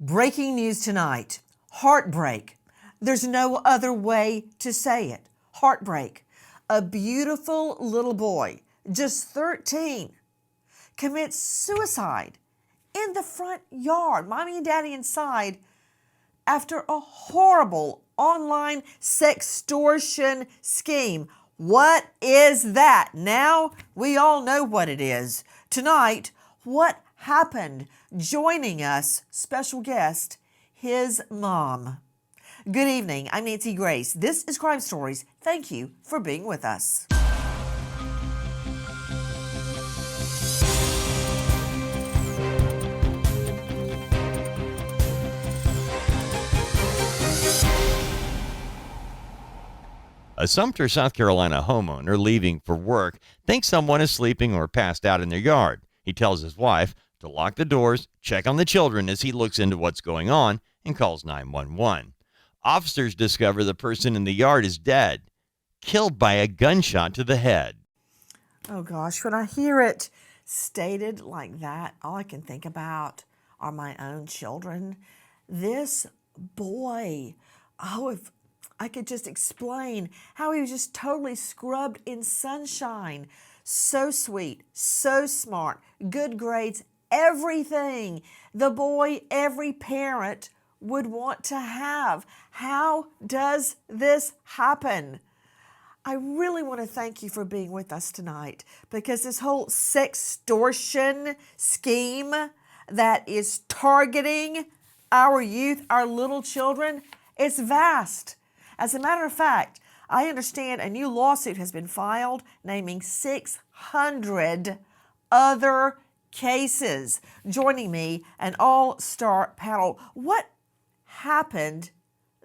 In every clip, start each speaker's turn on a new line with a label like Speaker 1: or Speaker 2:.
Speaker 1: Breaking news tonight. Heartbreak. There's no other way to say it. Heartbreak. A beautiful little boy, just 13, commits suicide in the front yard. Mommy and daddy inside after a horrible online sextortion scheme. What is that? Now we all know what it is. Tonight, what happened? Joining us, special guest, his mom. Good evening. I'm Nancy Grace. This is Crime Stories. Thank you for being with us.
Speaker 2: A Sumpter, South Carolina homeowner leaving for work thinks someone is sleeping or passed out in their yard. He tells his wife to lock the doors, check on the children as he looks into what's going on, and calls 911. Officers discover the person in the yard is dead, killed by a gunshot to the head.
Speaker 1: Oh gosh, when I hear it stated like that, all I can think about are my own children. This boy, if I could just explain how he was just totally scrubbed in sunshine. So sweet, so smart, good grades, everything the boy every parent would want to have. How does this happen? I really want to thank you for being with us tonight, because this whole sextortion scheme that is targeting our youth, our little children, is vast. As a matter of fact, I understand a new lawsuit has been filed naming 600 other cases. Joining me, an all-star panel. What happened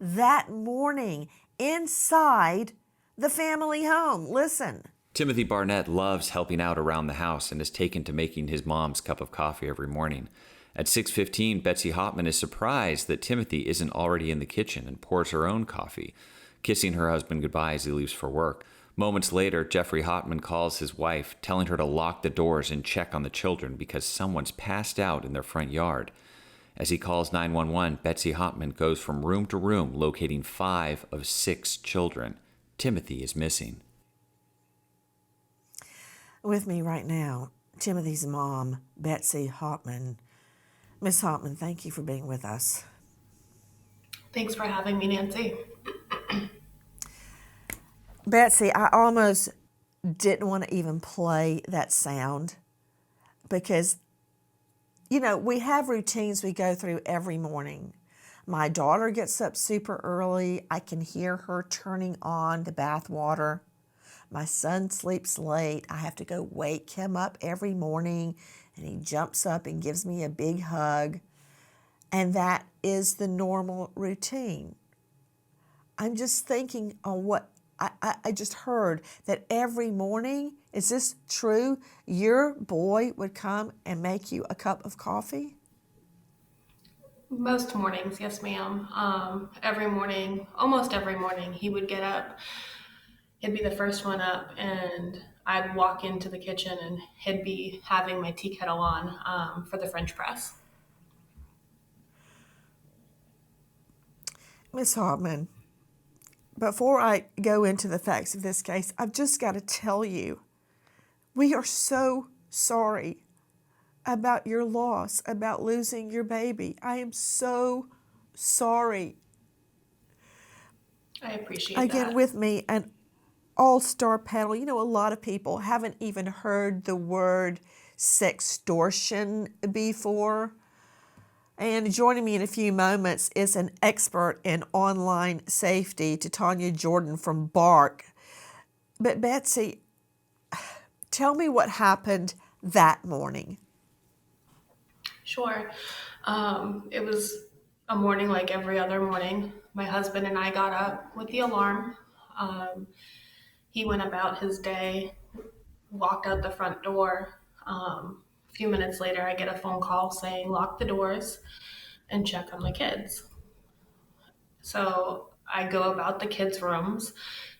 Speaker 1: that morning inside the family home? Listen.
Speaker 3: Timothy Barnett loves helping out around the house and is taken to making his mom's cup of coffee every morning. At 6:15, Betsy Hopman is surprised that Timothy isn't already in the kitchen and pours her own coffee, kissing her husband goodbye as he leaves for work. Moments later, Jeffrey Hopman calls his wife, telling her to lock the doors and check on the children because someone's passed out in their front yard. As he calls 911, Betsy Hopman goes from room to room, locating 5 of 6 children. Timothy is missing.
Speaker 1: With me right now, Timothy's mom, Betsy Hopman. Miss Hopman, thank you for being with us.
Speaker 4: Thanks for having me, Nancy.
Speaker 1: Betsy, I almost didn't want to even play that sound because, we have routines we go through every morning. My daughter gets up super early. I can hear her turning on the bath water. My son sleeps late. I have to go wake him up every morning, and he jumps up and gives me a big hug. And that is the normal routine. I'm just thinking on what I just heard, that every morning, is this true? Your boy would come and make you a cup of coffee?
Speaker 4: Most mornings, yes, ma'am. Every morning, almost every morning, he would get up. He'd be the first one up, and I'd walk into the kitchen, and he'd be having my tea kettle on for the French press.
Speaker 1: Miss Hopman, before I go into the facts of this case, I've just got to tell you, we are so sorry about your loss, about losing your baby. I am so sorry.
Speaker 4: I appreciate
Speaker 1: Again,
Speaker 4: that.
Speaker 1: with me, an all-star panel. A lot of people haven't even heard the word sextortion before. And joining me in a few moments is an expert in online safety, Tanya Jordan from BARC. But Betsy, tell me what happened that morning.
Speaker 4: Sure. It was a morning like every other morning. My husband and I got up with the alarm. He went about his day, walked out the front door. A few minutes later, I get a phone call saying, lock the doors and check on the kids. So I go about the kids' rooms,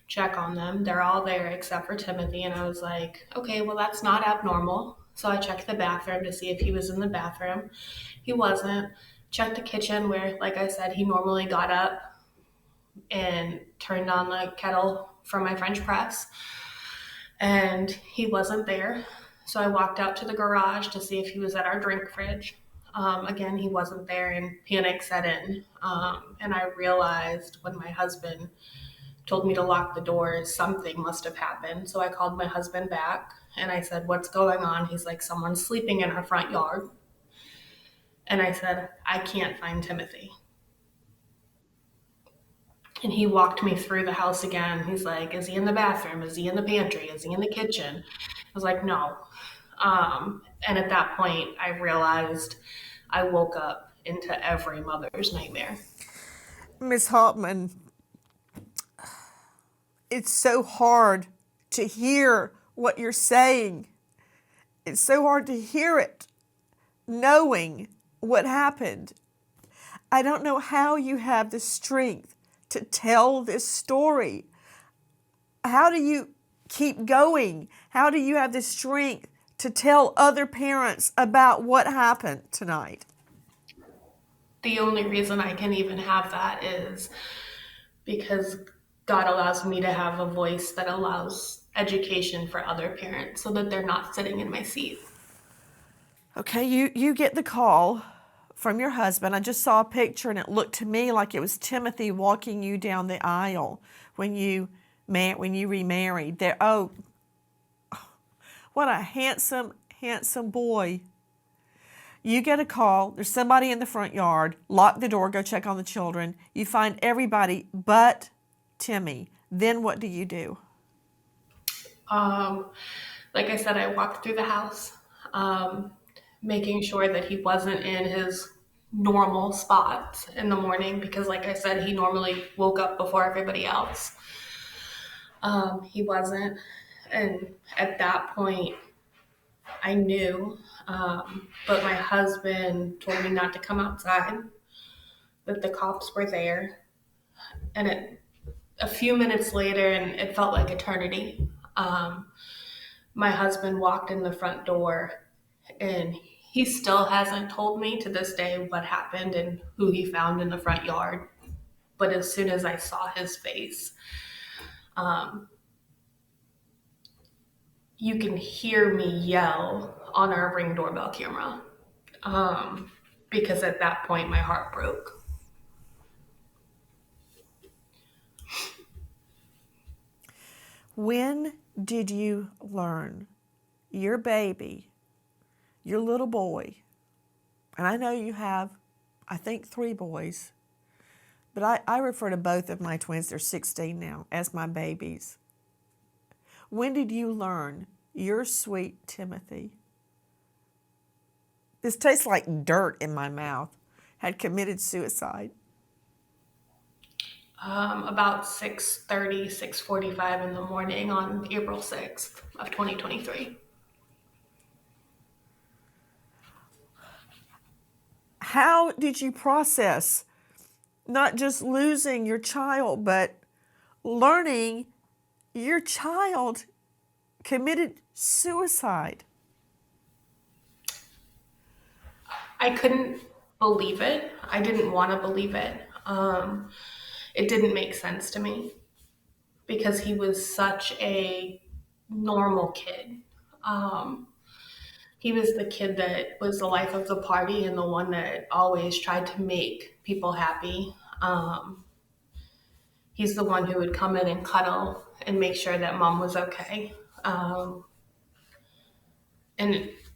Speaker 4: check on them. They're all there except for Timothy. And I was like, okay, well, that's not abnormal. So I checked the bathroom to see if he was in the bathroom. He wasn't. checked the kitchen where, like I said, he normally got up and turned on the kettle for my French press, and he wasn't there. So I walked out to the garage to see if he was at our drink fridge. Again, he wasn't there, and panic set in. And I realized when my husband told me to lock the doors, something must have happened. So I called my husband back and I said, "What's going on?" He's like, "Someone's sleeping in our front yard." And I said, "I can't find Timothy." And he walked me through the house again. He's like, "Is he in the bathroom? Is he in the pantry? Is he in the kitchen?" I was like, "No." And at that point, I realized I woke up into every mother's nightmare.
Speaker 1: Miss Hoffman, it's so hard to hear what you're saying. It's so hard to hear it, knowing what happened. I don't know how you have the strength to tell this story. How do you keep going? How do you have the strength to tell other parents about what happened tonight?
Speaker 4: The only reason I can even have that is because God allows me to have a voice that allows education for other parents so that they're not sitting in my seat.
Speaker 1: Okay, you get the call from your husband. I just saw a picture and it looked to me like it was Timothy walking you down the aisle when you remarried. There, oh, what a handsome, handsome boy. You get a call, there's somebody in the front yard, lock the door, go check on the children. You find everybody but Timmy. Then what do you do?
Speaker 4: Like I said, I walked through the house, making sure that he wasn't in his normal spots in the morning because, like I said, he normally woke up before everybody else. He wasn't. And at that point, I knew, but my husband told me not to come outside, that the cops were there. And a few minutes later, and it felt like eternity, my husband walked in the front door, and he still hasn't told me to this day what happened and who he found in the front yard. But as soon as I saw his face, you can hear me yell on our Ring doorbell camera, because at that point my heart broke.
Speaker 1: When did you learn your baby, your little boy, and I know you have, I think, 3 boys, but I refer to both of my twins, they're 16 now, as my babies. When did you learn your sweet Timothy, this tastes like dirt in my mouth, had committed suicide?
Speaker 4: About 6:30, 6:45 in the morning on April 6th of 2023.
Speaker 1: How did you process not just losing your child, but learning your child committed suicide?
Speaker 4: I couldn't believe it. I didn't want to believe it. It didn't make sense to me because he was such a normal kid. He was the kid that was the life of the party and the one that always tried to make people happy. He's the one who would come in and cuddle and make sure that mom was okay. And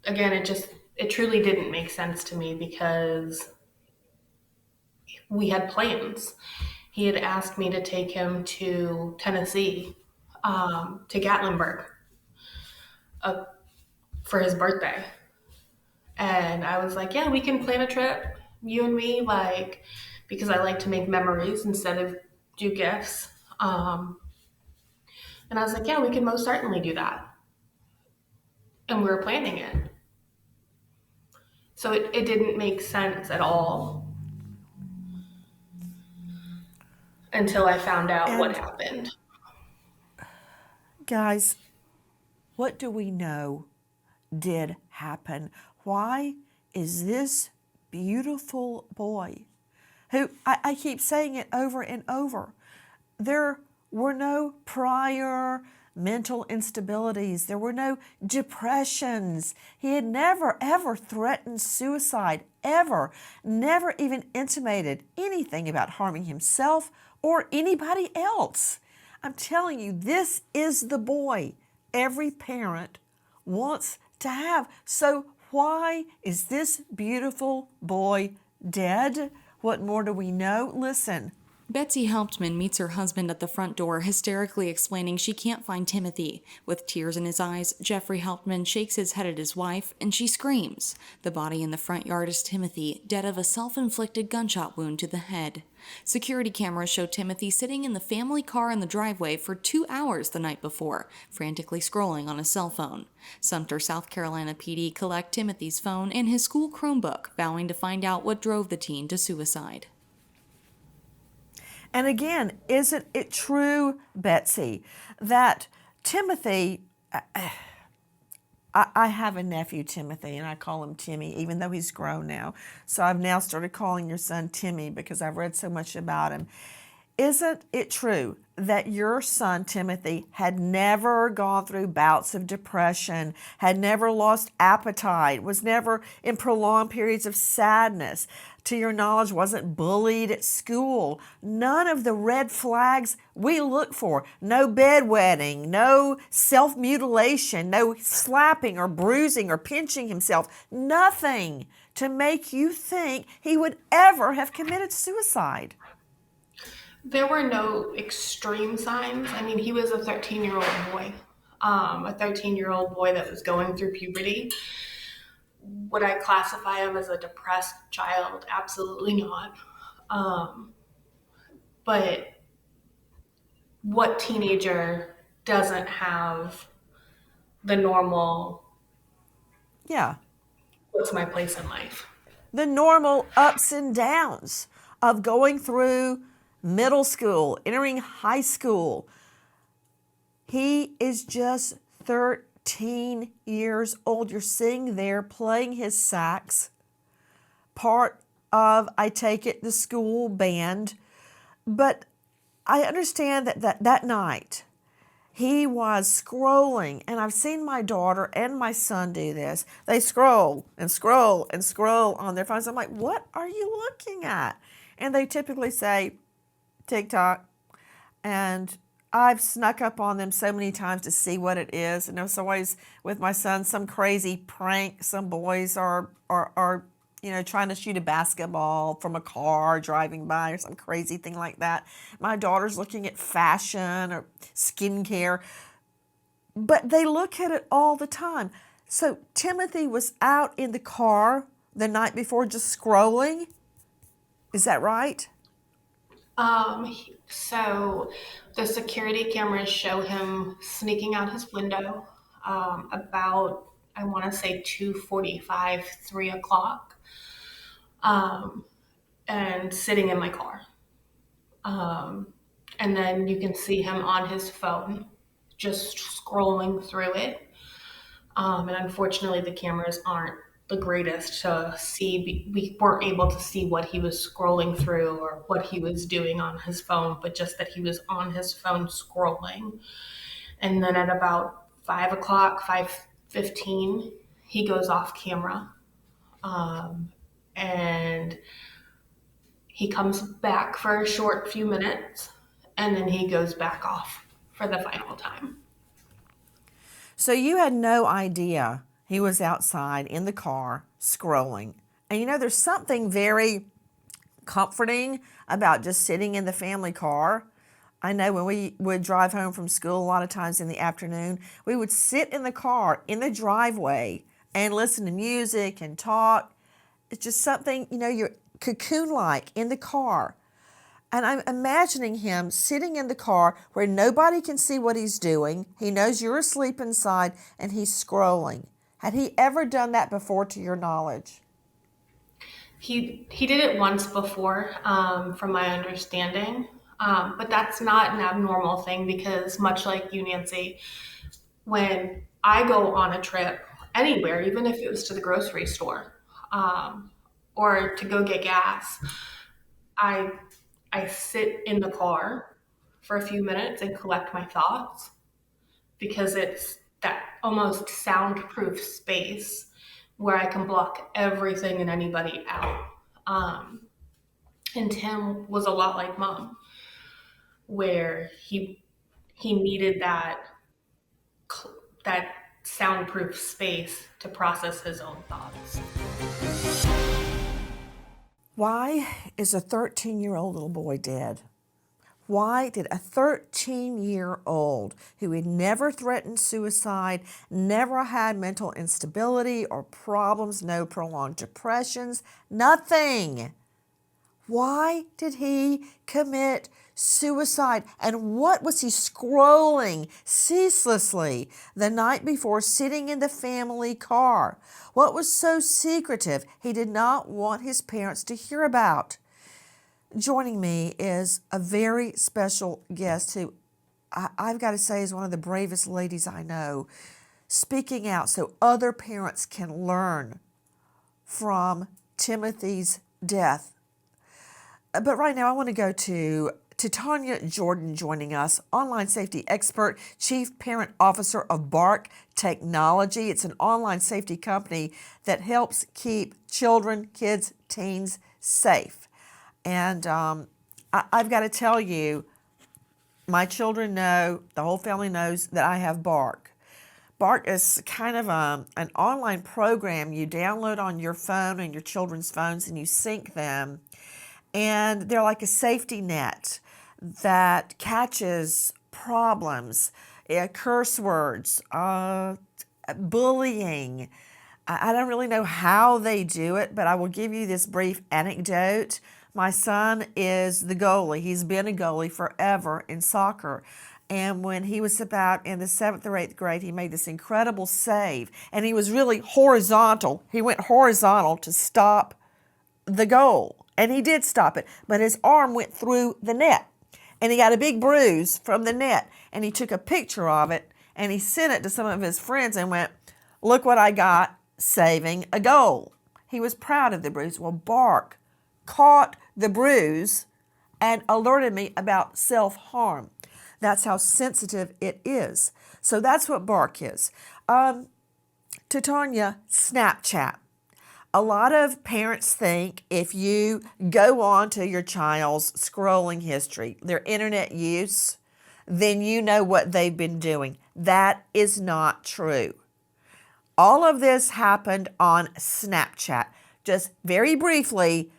Speaker 4: again, it truly didn't make sense to me because we had plans. He had asked me to take him to Tennessee, to Gatlinburg, for his birthday. And I was like, "Yeah, we can plan a trip, you and me, like, because I like to make memories instead of do gifts." And I was like, "Yeah, we can most certainly do that." And we were planning it. So it didn't make sense at all until I found out what happened.
Speaker 1: Guys, what do we know did happen? Why is this beautiful boy who, I keep saying it over and over, there were no prior mental instabilities. There were no depressions. He had never, ever threatened suicide, ever. Never even intimated anything about harming himself or anybody else. I'm telling you, this is the boy every parent wants to have. So why is this beautiful boy dead? What more do we know? Listen.
Speaker 5: Betsy Hauptman meets her husband at the front door, hysterically explaining she can't find Timothy. With tears in his eyes, Jeffrey Hauptman shakes his head at his wife, and she screams. The body in the front yard is Timothy, dead of a self-inflicted gunshot wound to the head. Security cameras show Timothy sitting in the family car in the driveway for 2 hours the night before, frantically scrolling on his cell phone. Sumpter, South Carolina PD collect Timothy's phone and his school Chromebook, vowing to find out what drove the teen to suicide.
Speaker 1: And again, isn't it true, Betsy, that Timothy, I have a nephew, Timothy, and I call him Timmy, even though he's grown now. So I've now started calling your son Timmy because I've read so much about him. Isn't it true that your son, Timothy, had never gone through bouts of depression, had never lost appetite, was never in prolonged periods of sadness, to your knowledge, wasn't bullied at school? None of the red flags we look for. No bedwetting, no self-mutilation, no slapping or bruising or pinching himself. Nothing to make you think he would ever have committed suicide.
Speaker 4: There were no extreme signs. I mean, he was a 13-year-old boy, a 13-year-old boy that was going through puberty. Would I classify him as a depressed child? Absolutely not. But what teenager doesn't have the normal, what's my place in life?
Speaker 1: The normal ups and downs of going through middle school, entering high school. He is just 13 years old. You're sitting there playing his sax, part of, I take it, the school band. But I understand that night he was scrolling, and I've seen my daughter and my son do this. They scroll and scroll and scroll on their phones. I'm like, what are you looking at? And they typically say, TikTok. And I've snuck up on them so many times to see what it is. And it's always with my son, some crazy prank. Some boys are trying to shoot a basketball from a car driving by or some crazy thing like that. My daughter's looking at fashion or skincare. But they look at it all the time. So Timothy was out in the car the night before just scrolling. Is that right?
Speaker 4: So the security cameras show him sneaking out his window about, I want to say 2:45, 3 o'clock, and sitting in my car. And then you can see him on his phone, just scrolling through it. And unfortunately, the cameras aren't the greatest to see. We weren't able to see what he was scrolling through or what he was doing on his phone, but just that he was on his phone scrolling. And then at about 5 o'clock, 5:15, he goes off camera. And he comes back for a short few minutes, and then he goes back off for the final time.
Speaker 1: So you had no idea he was outside in the car scrolling. And there's something very comforting about just sitting in the family car. I know when we would drive home from school a lot of times in the afternoon, we would sit in the car in the driveway and listen to music and talk. It's just something, you're cocoon-like in the car. And I'm imagining him sitting in the car where nobody can see what he's doing. He knows you're asleep inside and he's scrolling. Had he ever done that before, to your knowledge?
Speaker 4: He did it once before, from my understanding. But that's not an abnormal thing because much like you, Nancy, when I go on a trip anywhere, even if it was to the grocery store, or to go get gas, I I sit in the car for a few minutes and collect my thoughts, because it's that almost soundproof space where I can block everything and anybody out. Um, and Tim was a lot like mom, where he needed that soundproof space to process his own thoughts.
Speaker 1: Why is a 13-year-old little boy dead? Why did a 13-year-old who had never threatened suicide, never had mental instability or problems, no prolonged depressions, nothing? Why did he commit suicide? And what was he scrolling ceaselessly the night before, sitting in the family car? What was so secretive he did not want his parents to hear about? Joining me is a very special guest who I've got to say is one of the bravest ladies I know, speaking out so other parents can learn from Timothy's death. But right now I want to go to Tanya Jordan, joining us, online safety expert, chief parent officer of Bark Technology. It's an online safety company that helps keep children, kids, teens safe. And I've got to tell you, my children know, the whole family knows that I have Bark. Bark is kind of an online program you download on your phone and your children's phones, and you sync them. And they're like a safety net that catches problems, curse words, bullying. I don't really know how they do it, but I will give you this brief anecdote. My son is the goalie. He's been a goalie forever in soccer. And when he was about in the 7th or 8th grade, he made this incredible save. And he was really horizontal. He went horizontal to stop the goal. And he did stop it, but his arm went through the net. And he got a big bruise from the net. And he took a picture of it, and he sent it to some of his friends and went, "Look what I got saving a goal." He was proud of the bruise. Well, Bark caught the bruise and alerted me about self-harm. That's how sensitive it is. So that's what Bark is. To Tanya, Snapchat. A lot of parents think if you go on to your child's scrolling history, their internet use, then you know what they've been doing. That is not true. All of this happened on Snapchat. Just very briefly,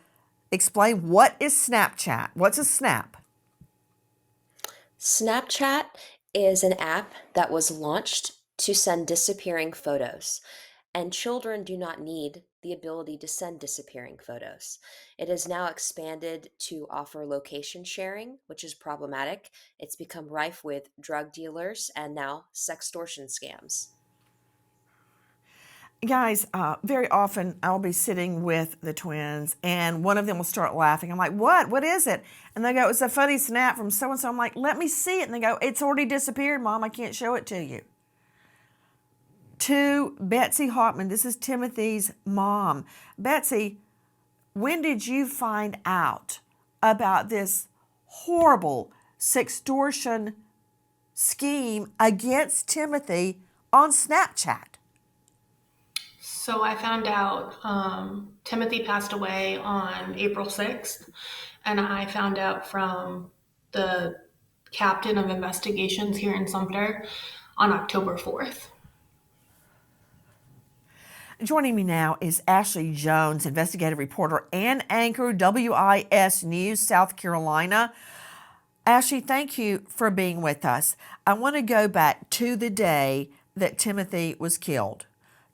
Speaker 1: explain what is Snapchat. What's a snap?
Speaker 6: Snapchat is an app that was launched to send disappearing photos, and children do not need the ability to send disappearing photos. It has now expanded to offer location sharing, which is problematic. It's become rife with drug dealers and now sextortion scams.
Speaker 1: Guys, very often I'll be sitting with the twins and one of them will start laughing. I'm like, what? What is it? And they go, "It's a funny snap from so-and-so." I'm like, "Let me see it." And they go, "It's already disappeared, Mom. I can't show it to you." To Betsy Hartman, this is Timothy's mom. Betsy, when did you find out about this horrible sextortion scheme against Timothy on Snapchat?
Speaker 4: So I found out Timothy passed away on April 6th, and I found out from the captain of investigations here in Sumpter on October 4th.
Speaker 1: Joining me now is Ashley Jones, investigative reporter and anchor, WIS News, South Carolina. Ashley, thank you for being with us. I want to go back to the day that Timothy was killed.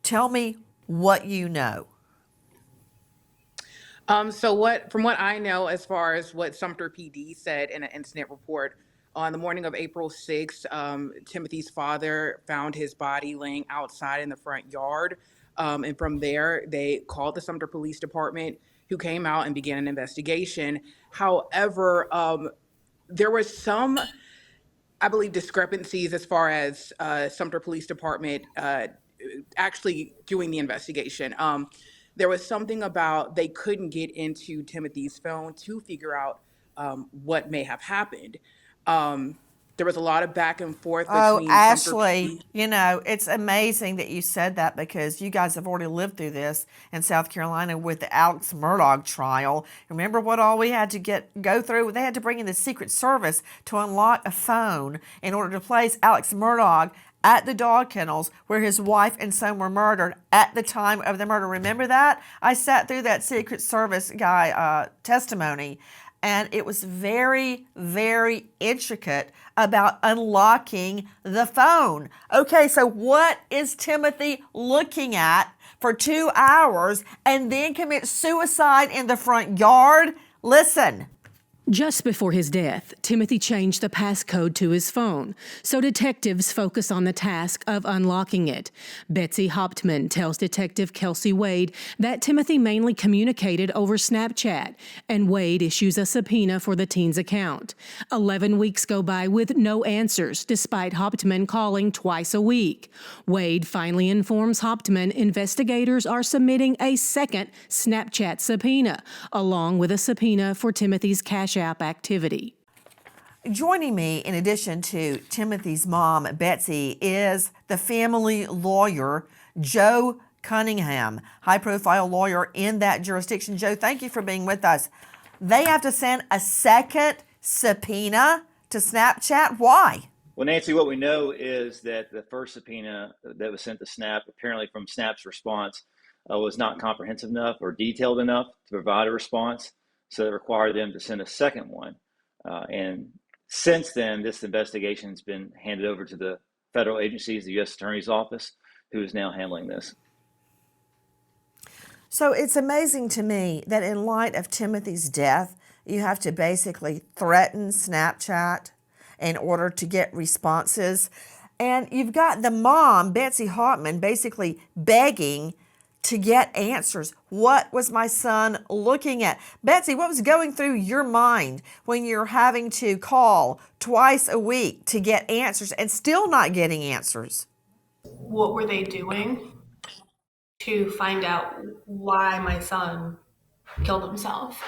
Speaker 1: Tell me what you know.
Speaker 7: From what I know, as far as what Sumpter PD said in an incident report, on the morning of April 6th, Timothy's father found his body laying outside in the front yard. And from there, they called the Sumpter Police Department, who came out and began an investigation. However, there was some, I believe, discrepancies as far as Sumpter Police Department actually doing the investigation. there was something about they couldn't get into Timothy's phone to figure out what may have happened. There was a lot of back and forth
Speaker 1: Oh,
Speaker 7: between Sumpter
Speaker 1: Ashley,
Speaker 7: PD.
Speaker 1: it's amazing that you said that because you guys have already lived through this in South Carolina with the Alex Murdaugh trial. Remember what all we had to go through? They had to bring in the Secret Service to unlock a phone in order to place Alex Murdaugh at the dog kennels where his wife and son were murdered at the time of the murder. Remember that? I sat through that Secret Service guy testimony, and it was very, very intricate about unlocking the phone. Okay, so what is Timothy looking at for 2 hours and then commit suicide in the front yard? Listen.
Speaker 8: Just before his death, Timothy changed the passcode to his phone, so detectives focus on the task of unlocking it. Betsy Hauptman tells Detective Kelsey Wade that Timothy mainly communicated over Snapchat, and Wade issues a subpoena for the teen's account. 11 weeks go by with no answers, despite Hauptman calling twice a week. Wade finally informs Hauptman investigators are submitting a second Snapchat subpoena, along with a subpoena for Timothy's Cash App activity.
Speaker 1: Joining me, in addition to Timothy's mom, Betsy, is the family lawyer, Joe Cunningham, high-profile lawyer in that jurisdiction. Joe, thank you for being with us. They have to send a second subpoena to Snapchat. Why?
Speaker 9: Well, Nancy, what we know is that the first subpoena that was sent to Snap, apparently from Snap's response, was not comprehensive enough or detailed enough to provide a response. So it required them to send a second one. And since then, this investigation has been handed over to the federal agencies, the U.S. Attorney's Office, who is now handling this.
Speaker 1: So it's amazing to me that in light of Timothy's death, you have to basically threaten Snapchat in order to get responses. And you've got the mom, Betsy Hauptman, basically begging to get answers. What was my son looking at? Betsy, what was going through your mind when you're having to call twice a week to get answers and still not getting answers?
Speaker 4: What were they doing to find out why my son killed himself?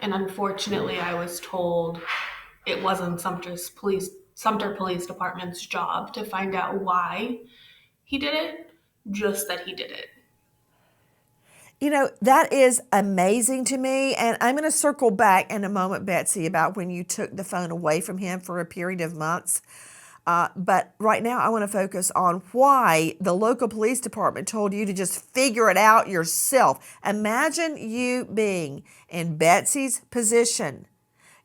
Speaker 4: And unfortunately, I was told it wasn't Sumpter Police Department's job to find out why he did it, just that he did it.
Speaker 1: That is amazing to me. And I'm going to circle back in a moment, Betsy, about when you took the phone away from him for a period of months. But right now, I want to focus on why the local police department told you to just figure it out yourself. Imagine you being in Betsy's position.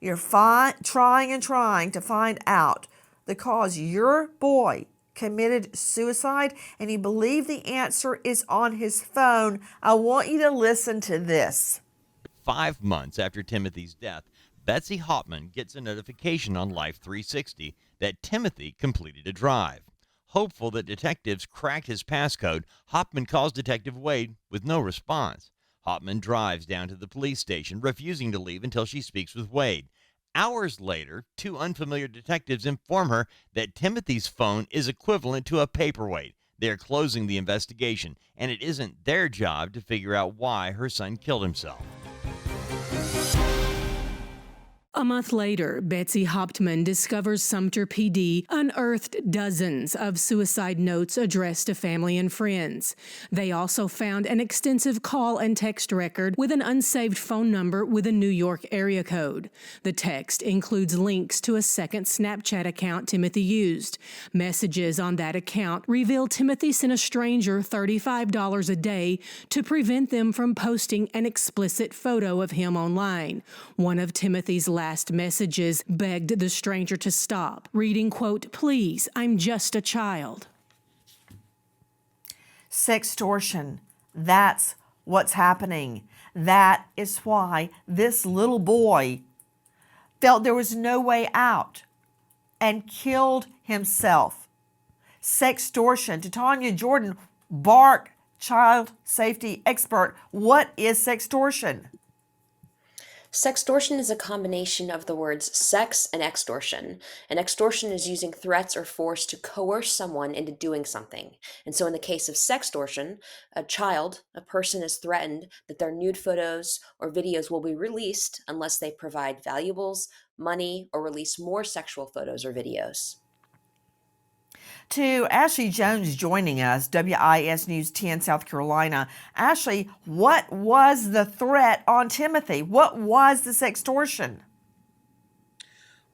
Speaker 1: You're trying to find out the cause your boy committed suicide, and you believe the answer is on his phone. I want you to listen to this.
Speaker 2: 5 months after Timothy's death, Betsy Hauptman gets a notification on Life 360 that Timothy completed a drive. Hopeful that detectives cracked his passcode, Hauptman calls Detective Wade with no response. Hauptman drives down to the police station, refusing to leave until she speaks with Wade. Hours later, 2 unfamiliar detectives inform her that Timothy's phone is equivalent to a paperweight. They are closing the investigation, and it isn't their job to figure out why her son killed himself.
Speaker 8: A month later, Betsy Hauptman discovers Sumpter PD unearthed dozens of suicide notes addressed to family and friends. They also found an extensive call and text record with an unsaved phone number with a New York area code. The text includes links to a second Snapchat account Timothy used. Messages on that account reveal Timothy sent a stranger $35 a day to prevent them from posting an explicit photo of him online. One of Timothy's last messages begged the stranger to stop, reading, quote, "Please, I'm just a child."
Speaker 1: Sextortion. That's what's happening. That is why this little boy felt there was no way out and killed himself. Sextortion. To Tanya Jordan, Bark, child safety expert, what is sextortion?
Speaker 6: Sextortion is a combination of the words sex and extortion. And extortion is using threats or force to coerce someone into doing something. And so in the case of sextortion, a person is threatened that their nude photos or videos will be released unless they provide valuables, money, or release more sexual photos or videos.
Speaker 1: To Ashley Jones joining us, WIS News 10 South Carolina. Ashley, what was the threat on Timothy? What was the sextortion?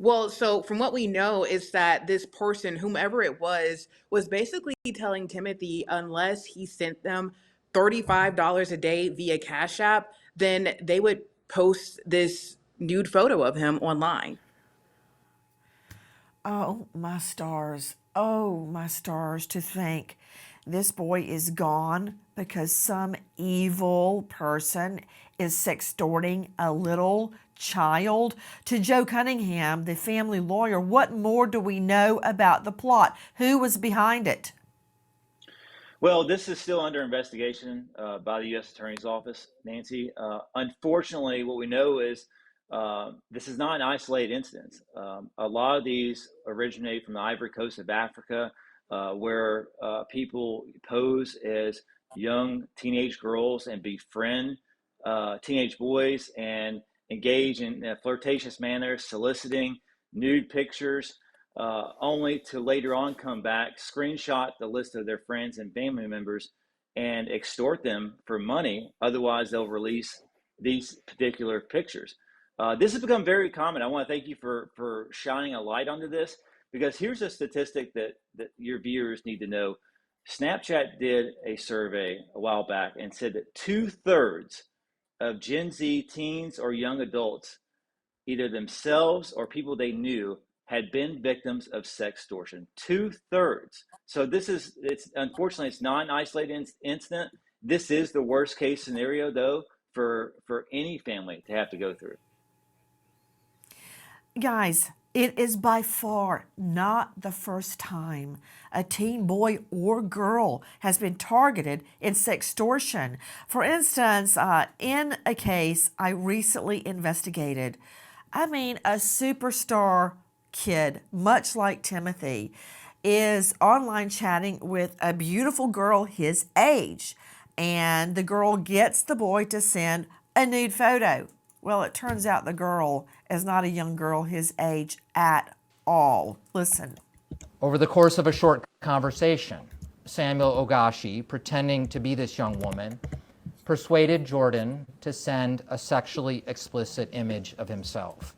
Speaker 7: Well, so from what we know is that this person, whomever it was basically telling Timothy unless he sent them $35 a day via Cash App, then they would post this nude photo of him online.
Speaker 1: Oh, my stars. Oh, my stars, to think this boy is gone because some evil person is sextorting a little child. To Joe Cunningham, the family lawyer, what more do we know about the plot? Who was behind it?
Speaker 9: Well, this is still under investigation by the U.S. Attorney's Office, Nancy. Unfortunately, what we know is this is not an isolated incident. A lot of these originate from the Ivory Coast of Africa, where people pose as young teenage girls and befriend teenage boys and engage in a flirtatious manner, soliciting nude pictures, only to later on come back, screenshot the list of their friends and family members, and extort them for money. Otherwise, they'll release these particular pictures. This has become very common. I want to thank you for shining a light onto this, because here's a statistic that your viewers need to know. Snapchat did a survey a while back and said that 2/3 of Gen Z teens or young adults, either themselves or people they knew, had been victims of sextortion. 2/3. So it's unfortunately, it's not an isolated incident. This is the worst case scenario, though, for any family to have to go through.
Speaker 1: Guys, it is by far not the first time a teen boy or girl has been targeted in sextortion. For instance, in a case I recently investigated, a superstar kid, much like Timothy, is online chatting with a beautiful girl his age, and the girl gets the boy to send a nude photo. Well, it turns out the girl is not a young girl his age at all. Listen.
Speaker 10: Over the course of a short conversation, Samuel Ogashi, pretending to be this young woman, persuaded Jordan to send a sexually explicit image of himself.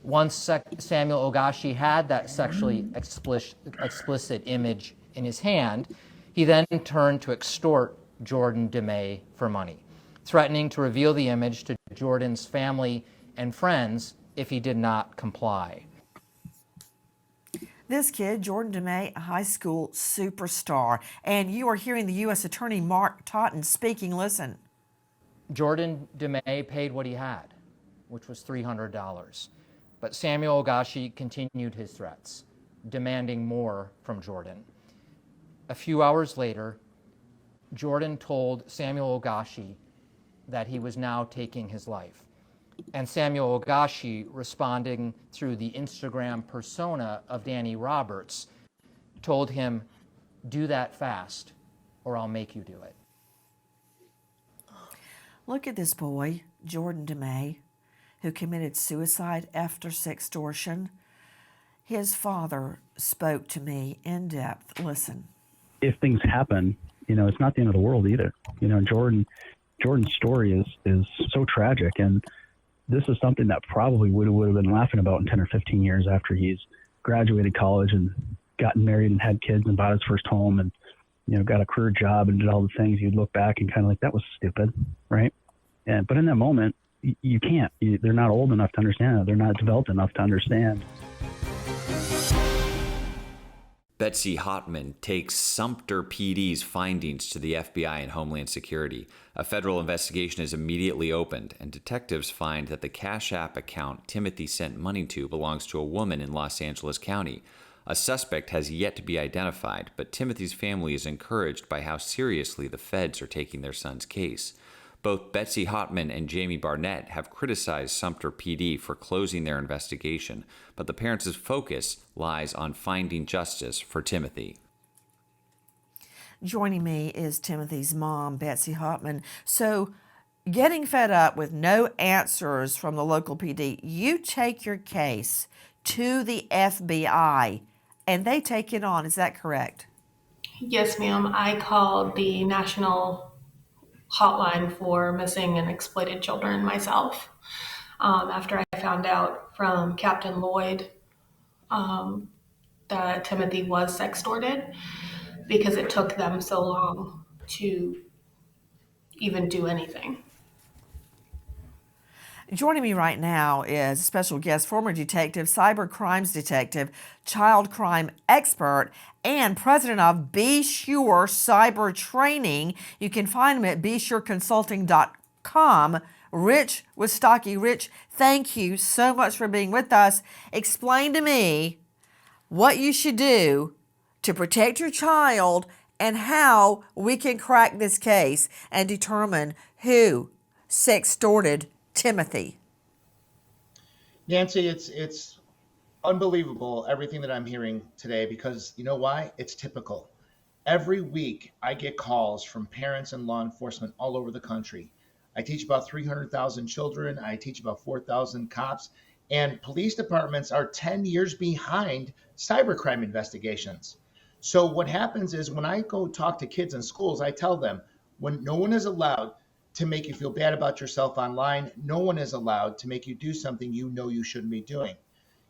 Speaker 10: Once Samuel Ogashi had that sexually explicit image in his hand, he then turned to extort Jordan DeMay for money, threatening to reveal the image to Jordan's family and friends if he did not comply.
Speaker 1: This kid, Jordan DeMay, a high school superstar, and you are hearing the U.S. Attorney Mark Totten speaking. Listen.
Speaker 10: Jordan DeMay paid what he had, which was $300. But Samuel Ogashi continued his threats, demanding more from Jordan. A few hours later, Jordan told Samuel Ogashi that he was now taking his life. And Samuel Ogashi, responding through the Instagram persona of Danny Roberts, told him, "Do that fast, or I'll make you do it."
Speaker 1: Look at this boy, Jordan DeMay, who committed suicide after sextortion. His father spoke to me in depth. Listen.
Speaker 11: If things happen, it's not the end of the world either. Jordan's story is so tragic, and this is something that probably would have been laughing about in 10 or 15 years after he's graduated college and gotten married and had kids and bought his first home and, got a career job and did all the things. You'd look back and kind of like, that was stupid, right? But in that moment, you can't. They're not old enough to understand it. They're not developed enough to understand.
Speaker 3: Betsy Hotman takes Sumpter PD's findings to the FBI and Homeland Security. A federal investigation is immediately opened, and detectives find that the Cash App account Timothy sent money to belongs to a woman in Los Angeles County. A suspect has yet to be identified, but Timothy's family is encouraged by how seriously the feds are taking their son's case. Both Betsy Hotman and Jamie Barnett have criticized Sumpter PD for closing their investigation, but the parents' focus lies on finding justice for Timothy.
Speaker 1: Joining me is Timothy's mom, Betsy Hotman. So, getting fed up with no answers from the local PD, you take your case to the FBI and they take it on. Is that correct?
Speaker 4: Yes, ma'am. I called the national hotline for missing and exploited children myself after I found out from Captain Lloyd that Timothy was sextorted, because it took them so long to even do anything.
Speaker 1: Joining me right now is a special guest, former detective, cyber crimes detective, child crime expert, and president of Be Sure Cyber Training. You can find him at BeSureConsulting.com. Rich Wistocki. Rich, thank you so much for being with us. Explain to me what you should do to protect your child and how we can crack this case and determine who sextorted Timothy.
Speaker 12: Nancy, it's unbelievable everything that I'm hearing today, because you know why? It's typical. Every week I get calls from parents and law enforcement all over the country. I teach about 300,000 children. I teach about 4,000 cops, and police departments are 10 years behind cybercrime investigations. So what happens is, when I go talk to kids in schools, I tell them, when no one is allowed to make you feel bad about yourself online, no one is allowed to make you do something you know you shouldn't be doing.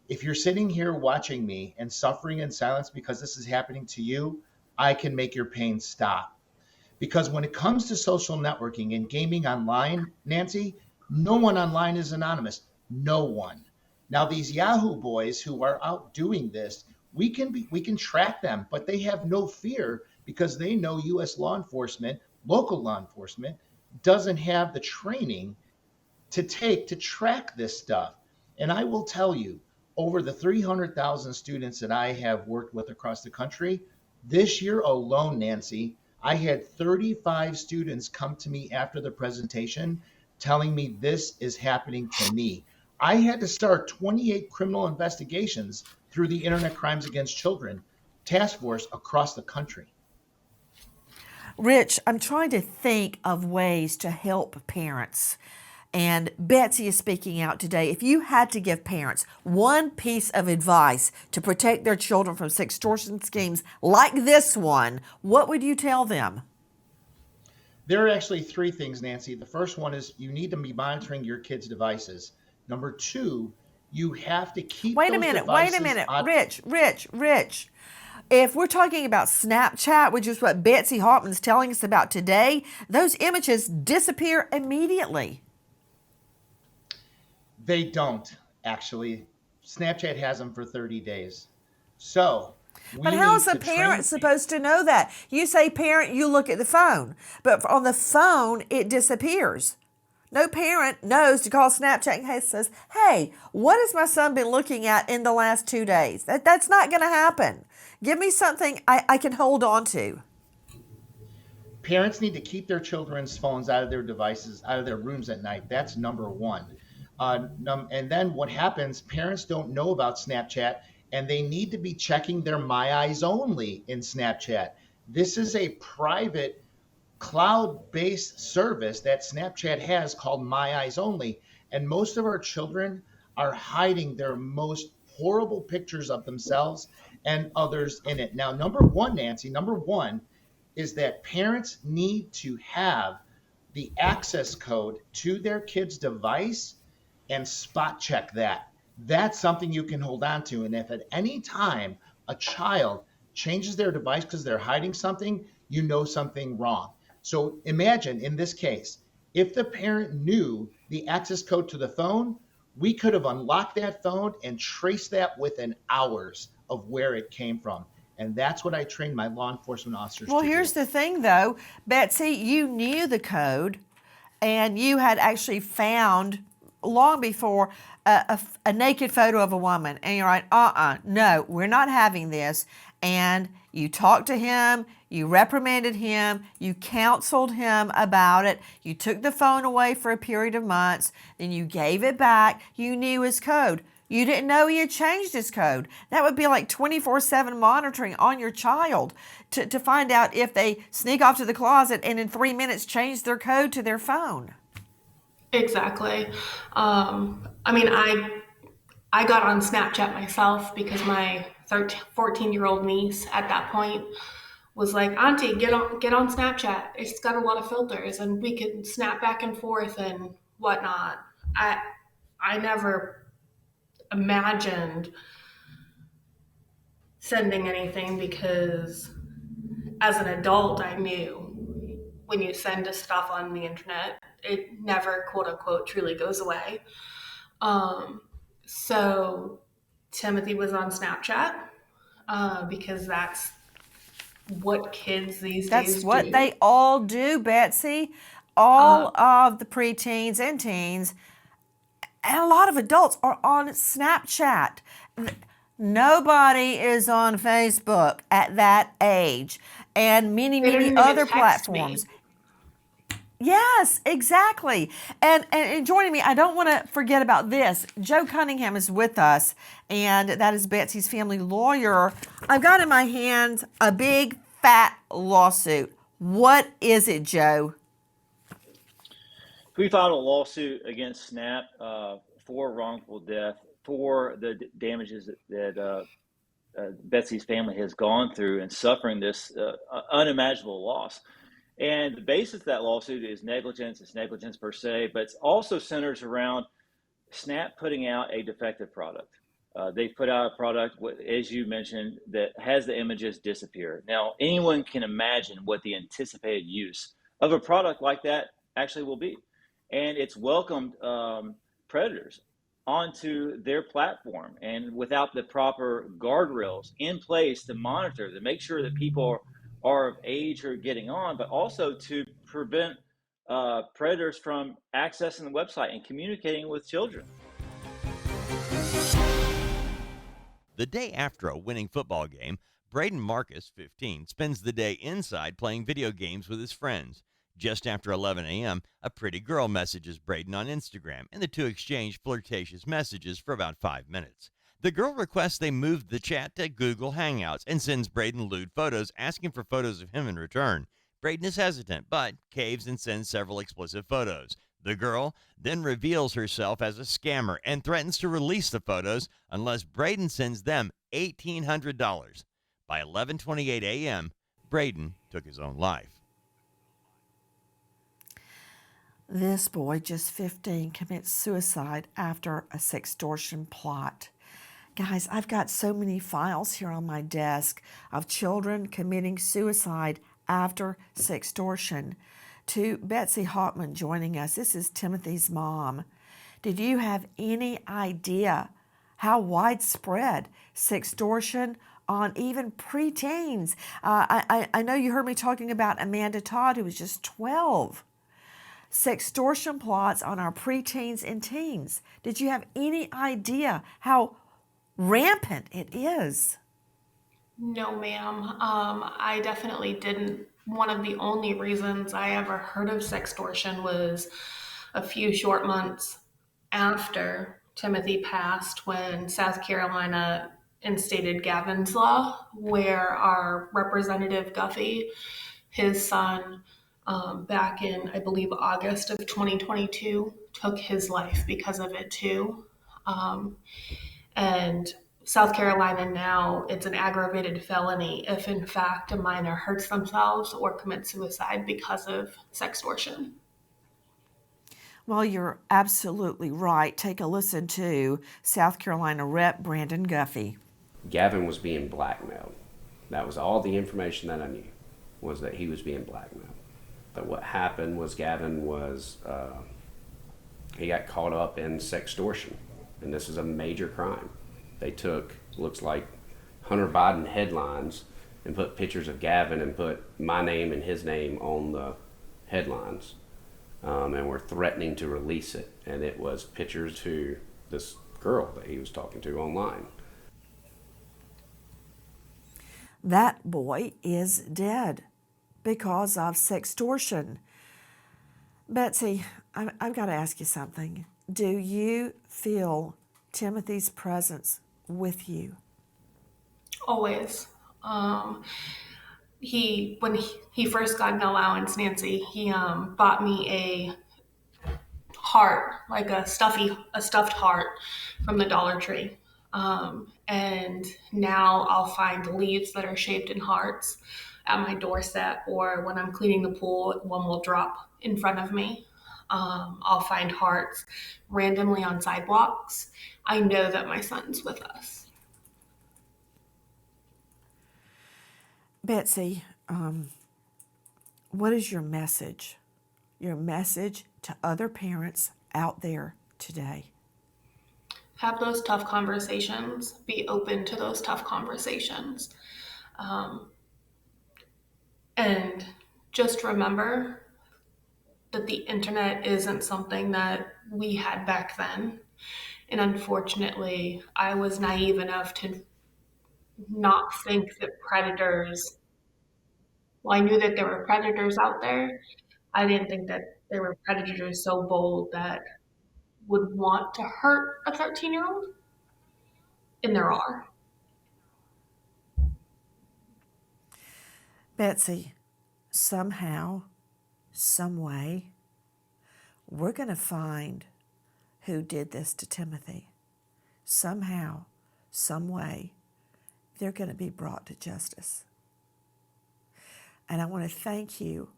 Speaker 12: If you're sitting here watching me and suffering in silence because this is happening to you, I can make your pain stop. Because when it comes to social networking and gaming online, Nancy, no one online is anonymous. No one. Now, these Yahoo boys who are out doing this, we can track them, but they have no fear, because they know U.S. law enforcement, local law enforcement, doesn't have the training to track this stuff. And I will tell you, over the 300,000 students that I have worked with across the country, this year alone, Nancy, I had 35 students come to me after the presentation telling me this is happening to me. I had to start 28 criminal investigations through the Internet Crimes Against Children task force across the country.
Speaker 1: Rich, I'm trying to think of ways to help parents. And Betsy is speaking out today. If you had to give parents one piece of advice to protect their children from sextortion schemes like this one, what would you tell them?
Speaker 12: There are actually three things, Nancy. The first one is you need to be monitoring your kids' devices. Number two, you have to keep
Speaker 1: Wait a minute. Rich. If we're talking about Snapchat, which is what Betsy Hartman's telling us about today, those images disappear immediately.
Speaker 12: They don't, actually. Snapchat has them for 30 days. So,
Speaker 1: but how is a parent supposed to know that? You say, parent, you look at the phone. But on the phone, it disappears. No parent knows to call Snapchat and says, hey, what has my son been looking at in the last 2 days? That's not going to happen. Give me something I can hold on to.
Speaker 12: Parents need to keep their children's phones out of their devices, out of their rooms at night. That's number one. And then what happens, parents don't know about Snapchat, and they need to be checking their My Eyes Only in Snapchat. This is a private cloud-based service that Snapchat has called My Eyes Only. And most of our children are hiding their most horrible pictures of themselves and others in it. Now, number one is that parents need to have the access code to their kid's device and spot check that. That's something you can hold on to. And if at any time a child changes their device because they're hiding something, you know something wrong. So imagine in this case, if the parent knew the access code to the phone, we could have unlocked that phone and traced that within hours of where it came from. And that's what I trained my law enforcement officers to do.
Speaker 1: Well, here's the thing, though. Betsy, you knew the code, and you had actually found, long before, a naked photo of a woman. And you're like, no, we're not having this. And You talked to him, you reprimanded him, you counseled him about it, you took the phone away for a period of months, then you gave it back, you knew his code. You didn't know he had changed his code. That would be like 24/7 monitoring on your child to find out if they sneak off to the closet and in 3 minutes change their code to their phone.
Speaker 4: Exactly. I mean, I got on Snapchat myself because my 14-year-old niece at that point was like, Auntie, get on Snapchat. It's got a lot of filters and we can snap back and forth and whatnot. I never imagined sending anything because as an adult, I knew when you send stuff on the internet, it never, quote unquote, truly goes away. So Timothy was on Snapchat because that's what kids these days do.
Speaker 1: That's what they all do, Betsy. All of the preteens and teens, and a lot of adults are on Snapchat. Nobody is on Facebook at that age, and many other platforms. Yes, exactly. And joining me, I don't want to forget about this. Joe Cunningham is with us, and that is Betsy's family lawyer. I've got in my hands a big, fat lawsuit. What is it, Joe?
Speaker 9: We filed a lawsuit against Snap for wrongful death, for the damages that Betsy's family has gone through and suffering this unimaginable loss. And the basis of that lawsuit is negligence. It's negligence per se, but it also centers around Snap putting out a defective product. They put out a product, as you mentioned, that has the images disappear. Now, anyone can imagine what the anticipated use of a product like that actually will be. And it's welcomed predators onto their platform, and without the proper guardrails in place to monitor, to make sure that people are of age or getting on, but also to prevent predators from accessing the website and communicating with children.
Speaker 2: The day after a winning football game, Braden Marcus, 15, spends the day inside playing video games with his friends. Just after 11 a.m., a pretty girl messages Braden on Instagram, and the two exchange flirtatious messages for about 5 minutes. The girl requests they move the chat to Google Hangouts and sends Braden lewd photos, asking for photos of him in return. Braden is hesitant, but caves and sends several explicit photos. The girl then reveals herself as a scammer and threatens to release the photos unless Braden sends them $1,800. By 11:28 a.m., Braden took his own life.
Speaker 1: This boy, just 15, commits suicide after a sextortion plot. Guys, I've got so many files here on my desk of children committing suicide after sextortion. To Betsy Hoffman joining us, this is Timothy's mom. Did you have any idea how widespread sextortion on even preteens? I know you heard me talking about Amanda Todd, who was just 12. Sextortion plots on our preteens and teens. Did you have any idea how rampant it is?
Speaker 4: No, ma'am. I definitely didn't. One of the only reasons I ever heard of sextortion was a few short months after Timothy passed, when South Carolina instated Gavin's Law, where our Representative Guffey, his son, back in, I believe, August of 2022, took his life because of it too. And South Carolina now, it's an aggravated felony if in fact a minor hurts themselves or commits suicide because of sextortion.
Speaker 1: Well, you're absolutely right. Take a listen to South Carolina Rep. Brandon Guffey.
Speaker 13: Gavin was being blackmailed. That was all the information that I knew, was that he was being blackmailed. But what happened was Gavin was, he got caught up in sextortion, and this is a major crime. They took, looks like, Hunter Biden headlines and put pictures of Gavin and put my name and his name on the headlines, and were threatening to release it. And it was pictures to this girl that he was talking to online.
Speaker 1: that boy is dead because of sextortion. Betsy, I've got to ask you something. Do you feel Timothy's presence with you?
Speaker 4: Always. When he first got an allowance, Nancy, he bought me a heart, like a stuffed heart from the Dollar Tree. And now I'll find leaves that are shaped in hearts at my doorstep, or when I'm cleaning the pool, one will drop in front of me. I'll find hearts randomly on sidewalks. I know that my son's with us.
Speaker 1: Betsy, what is your message? Your message to other parents out there today?
Speaker 4: Have those tough conversations. Be open to those tough conversations. And just remember that the internet isn't something that we had back then. And unfortunately, I was naive enough to not think that predators, well, I knew that there were predators out there. I didn't think that there were predators so bold that would want to hurt a 13-year-old. And there are.
Speaker 1: Betsy, somehow, some way, we're going to find who did this to Timothy. Somehow, some way, they're going to be brought to justice. And I want to thank you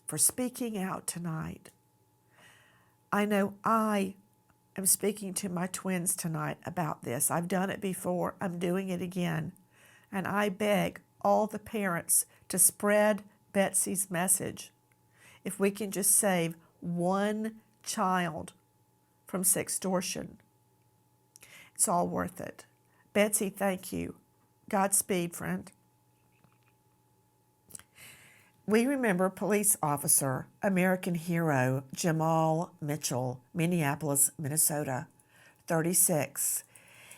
Speaker 1: for speaking out tonight. I know I am speaking to my twins tonight about this. I've done it before. I'm doing it again. And I beg all the parents to spread Betsy's message. If we can just save one child from sextortion, it's all worth it. Betsy, thank you. Godspeed, friend. We remember police officer, American hero, Jamal Mitchell, Minneapolis, Minnesota, 36.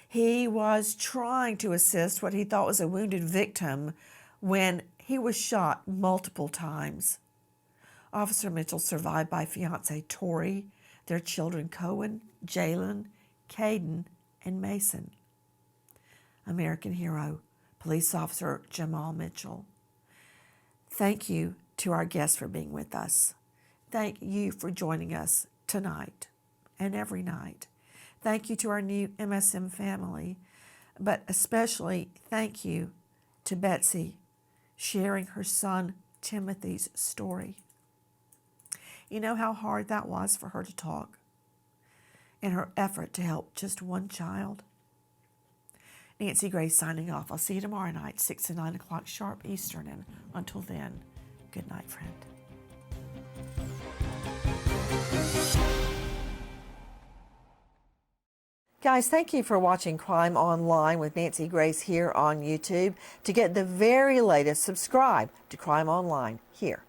Speaker 1: He was trying to assist what he thought was a wounded victim when he was shot multiple times. Officer Mitchell survived by fiancée Tori, their children Cohen, Jalen, Caden, and Mason. American hero, police officer Jamal Mitchell. Thank you to our guests for being with us. Thank you for joining us tonight and every night. Thank you to our new MSM family, but especially thank you to Betsy sharing her son Timothy's story. You know how hard that was for her to talk in her effort to help just one child? Nancy Grace signing off. I'll see you tomorrow night, 6 to 9 o'clock sharp Eastern. And until then, good night, friend. Guys, thank you for watching Crime Online with Nancy Grace here on YouTube. To get the very latest, subscribe to Crime Online here